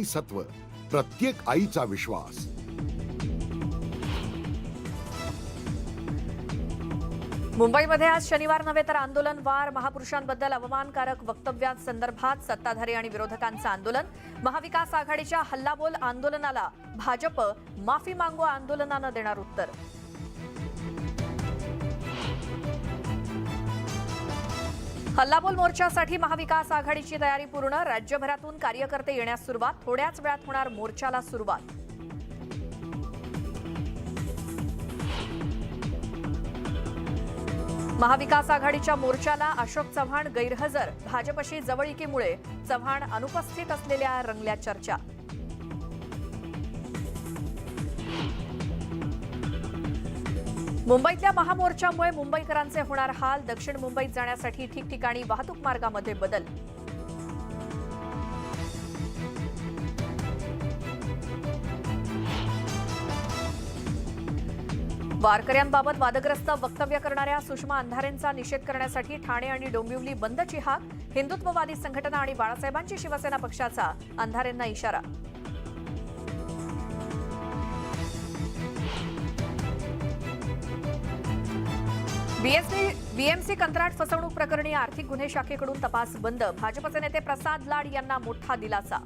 सत्व, प्रत्येक आईचा विश्वास। मुंबईमध्ये आज शनिवार नव्हे तर आंदोलनवार महापुरुषांबद्दल अवमानकारक वक्तव्यांसंदर्भात सत्ताधारी आणि विरोधकांचं आंदोलन। महाविकास आघाडीच्या हल्लाबोल आंदोलनाला भाजप माफी मागो आंदोलनानं देणार उत्तर। हल्लाबोल मोर्चासाठी महाविकास आघाडीची तयारी पूर्ण। राज्यभरातून कार्यकर्ते येण्यास सुरुवात। थोड्याच वेळात होणार मोर्चाला सुरुवात। महाविकास आघाडीच्या मोर्चाला अशोक चव्हाण गैरहजर। भाजपशी जवळीकीमुळे चव्हाण अनुपस्थित असलेल्या रंगल्या चर्चा। मुंबईतल्या महामोर्चामुळे मुंबईकरांचे होणार हाल। दक्षिण मुंबईत जाण्यासाठी ठिकठिकाणी वाहतूक मार्गामध्ये बदल। वारकऱ्यांबाबत वादग्रस्त वक्तव्य करणाऱ्या सुषमा अंधारेंचा निषेध करण्यासाठी ठाणे आणि डोंबिवली बंदची हाक। हिंदुत्ववादी संघटना आणि बाळासाहेबांची शिवसेना पक्षाचा अंधारेंना इशारा। बीएमसी कंत्राट फसवणूक प्रकरणी आर्थिक गुन्हे शाखेकडून तपास बंद। भाजपचे नेते प्रसाद लाड यांना मोठा दिलासा।